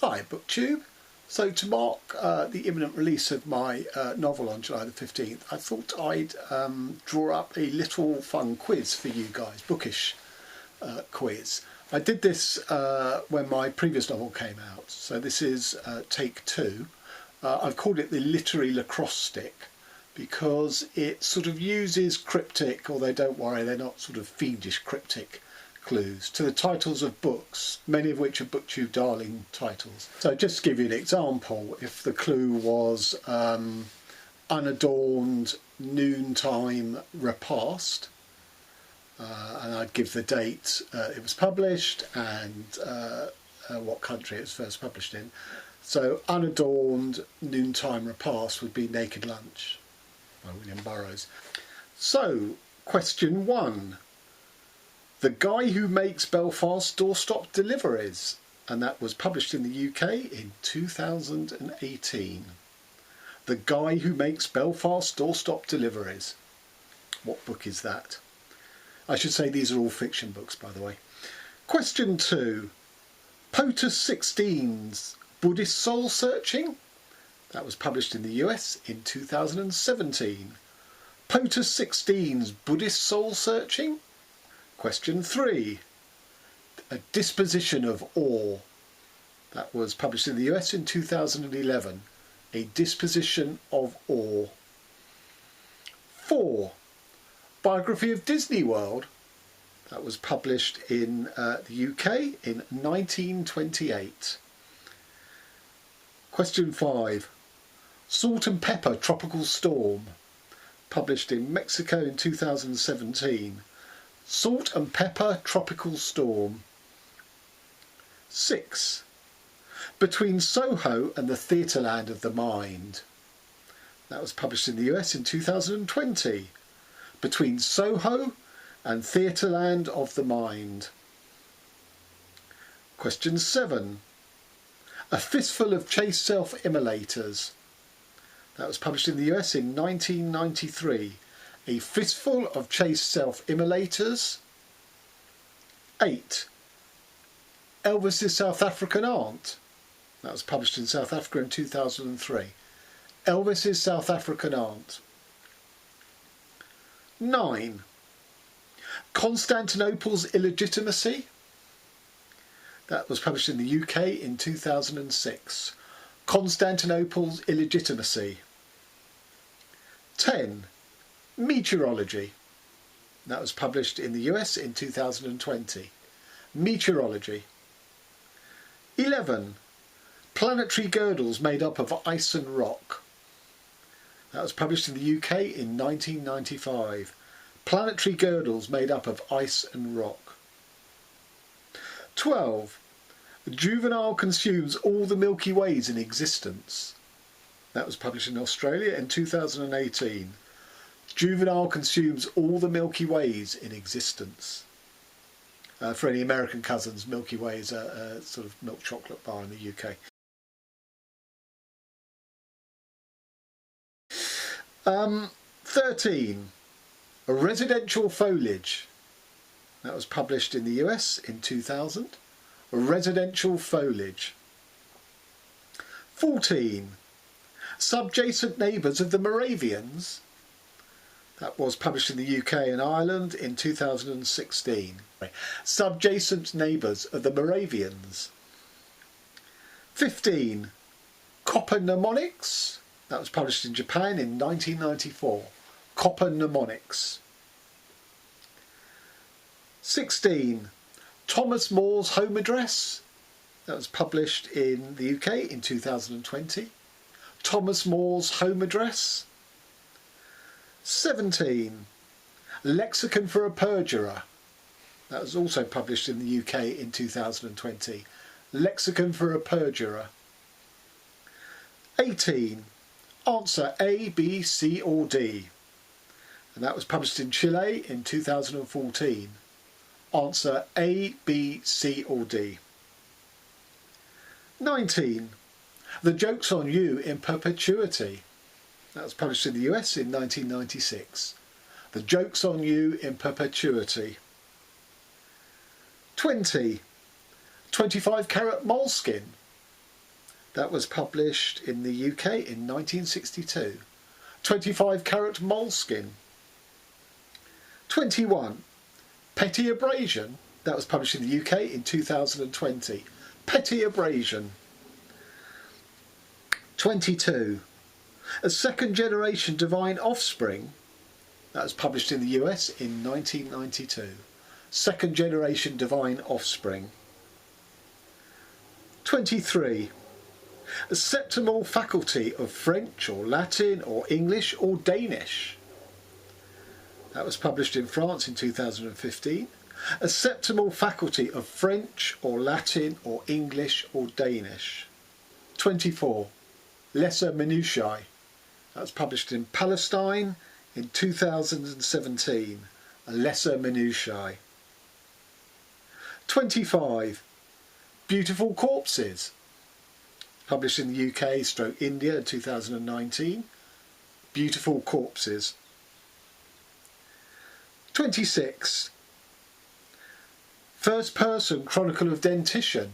Hi, Booktube. So to mark the imminent release of my novel on July the 15th, I thought I'd draw up a little fun quiz for you guys, Bookish quiz. I did this when my previous novel came out, so this is take 2. I've called it the literary lacrosse stick because it sort of uses cryptic, although don't worry, they're not sort of fiendish cryptic clues to the titles of books, many of which are Booktube darling titles. So just to give you an example, if the clue was unadorned noontime repast, and I'd give the date it was published and what country it was first published in. So unadorned noontime repast would be Naked Lunch by William Burroughs. So question 1. The Guy Who Makes Belfast Doorstop Deliveries, and that was published in the UK in 2018. The Guy Who Makes Belfast Doorstop Deliveries. What book is that? I should say these are all fiction books, by the way. Question 2. POTUS 16's Buddhist Soul Searching, that was published in the US in 2017. POTUS 16's Buddhist Soul Searching. Question 3. A Disposition of Awe, that was published in the US in 2011. A Disposition of Awe. 4. Biography of Disney World, that was published in the UK in 1928. Question 5. Salt and Pepper Tropical Storm, published in Mexico in 2017. Salt and Pepper Tropical Storm. 6. Between Soho and the Theatreland of the Mind, that was published in the US in 2020. Between Soho and Theatreland of the Mind. Question 7. A Fistful of Chaste Self-Immolators, that was published in the US in 1993. A Fistful of Chaste Self-Immolators. 8. Elvis's South African Aunt, that was published in South Africa in 2003. Elvis's South African Aunt. 9. Constantinople's Illegitimacy, that was published in the UK in 2006. Constantinople's Illegitimacy. 10. Meteorology, that was published in the US in 2020. Meteorology. 11. Planetary Girdles Made Up of Ice and Rock, that was published in the UK in 1995. Planetary Girdles Made Up of Ice and Rock. 12. Juvenile Consumes All the Milky Ways in Existence, that was published in Australia in 2018. Juvenile Consumes All the Milky Ways in Existence. For any American cousins, Milky Way is a sort of milk chocolate bar in the UK. 13. A Residential Foliage, that was published in the US in 2000. A Residential Foliage. 14. Subjacent Neighbours of the Moravians, that was published in the UK and Ireland in 2016. Subjacent Neighbours of the Moravians. 15. Copper Mnemonics, that was published in Japan in 1994. Copper Mnemonics. 16. Thomas More's Home Address, that was published in the UK in 2020. Thomas More's Home Address. 17. Lexicon for a Perjurer, that was also published in the UK in 2020. Lexicon for a Perjurer. 18. Answer A, B, C or D, and that was published in Chile in 2014. Answer A, B, C or D. 19. The Joke's on You in Perpetuity, that was published in the US in 1996. The Joke's on You in Perpetuity. 20. 25 Carat Moleskin, That was published in the UK in 1962. 25 Carat Moleskin. 21 Petty Abrasion. That was published in the UK in 2020. Petty Abrasion. 22 A Second Generation Divine Offspring. That was published in the US in 1992. Second Generation Divine Offspring. 23 A Septimal Faculty of French or Latin or English or Danish. That was published in France in 2015. A Septimal Faculty of French or Latin or English or Danish. 24 Lesser Minutiae. That was published in Palestine in 2017. A Lesser Minutiae. 25 Beautiful Corpses. Published in the UK / India in 2019. Beautiful Corpses. 26 First Person Chronicle of Dentition.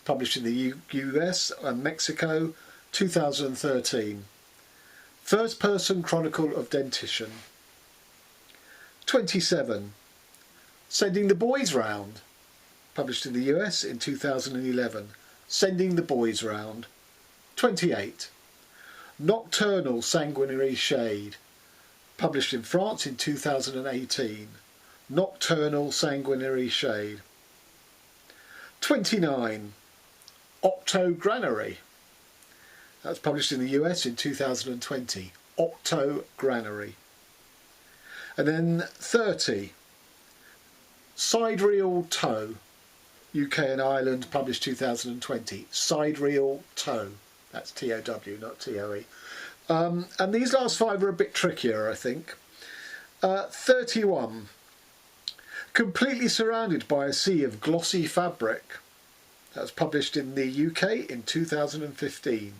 Published in the US and Mexico 2013. First Person Chronicle of Dentition. 27 Sending the Boys Round. Published in the US in 2011. Sending the Boys Round. 28 Nocturnal Sanguinary Shade. Published in France in 2018. Nocturnal Sanguinary Shade. 29 Octogranary. That was published in the US in 2020. Octogranary. And then 30 Sidereal Toe. UK and Ireland, published 2020. Sidereal Toe. That's T-O-W, not T-O-E. And these last 5 are a bit trickier, I think. 31 Completely Surrounded by a Sea of Glossy Fabric. That was published in the UK in 2015.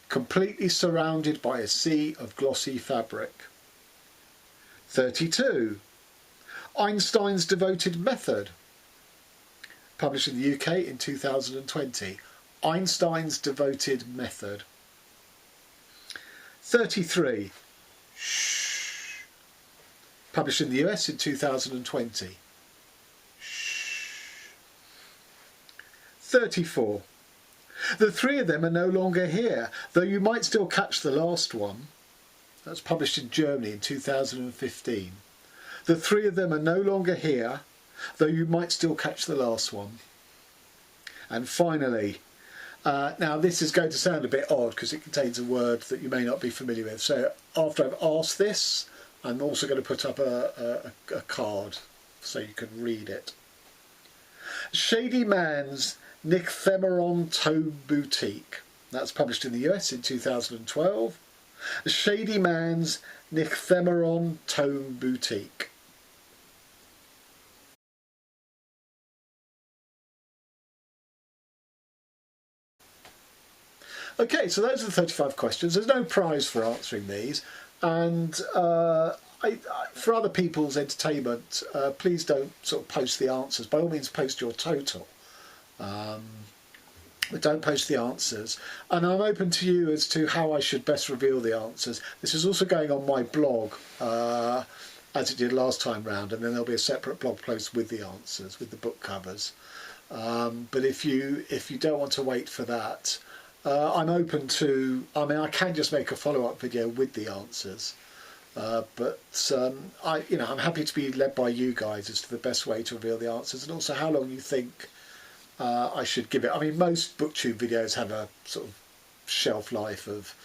Completely Surrounded by a Sea of Glossy Fabric. 32 Einstein's Devoted Method. Published in the UK in 2020. Einstein's Devoted Method. 33 Shh. Published in the US in 2020. Shh. 34 The Three of Them Are No Longer Here, though you might still catch the last one. That's published in Germany in 2015. The Three of Them Are No Longer Here, though you might still catch the last one. And finally, now this is going to sound a bit odd because it contains a word that you may not be familiar with. So after I've asked this, I'm also going to put up a card so you can read it. Shady Man's Nycthemeron Tome Boutique. That's published in the US in 2012. Shady Man's Nycthemeron Tome Boutique. Okay, so those are the 35 questions. There's no prize for answering these, and for other people's entertainment, please don't sort of post the answers. By all means, post your total, but don't post the answers. And I'm open to you as to how I should best reveal the answers. This is also going on my blog, as it did last time round, and then there'll be a separate blog post with the answers, with the book covers. But if you don't want to wait for that, I'm open to, I mean, I can just make a follow-up video with the answers, but I'm happy to be led by you guys as to the best way to reveal the answers, and also how long you think I should give it. I mean, most Booktube videos have a sort of shelf life of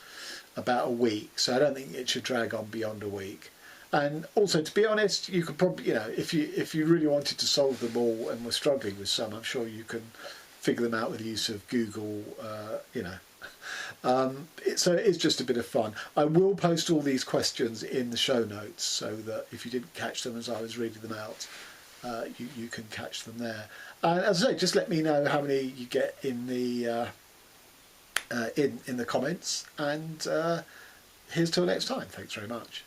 about a week, so I don't think it should drag on beyond a week. And also, to be honest, you could probably, if you really wanted to solve them all and were struggling with some, I'm sure you can figure them out with the use of Google, so it is just a bit of fun. I will post all these questions in the show notes so that if you didn't catch them as I was reading them out, you can catch them there. And as I say, just let me know how many you get in the in the comments, and here's till next time. Thanks very much.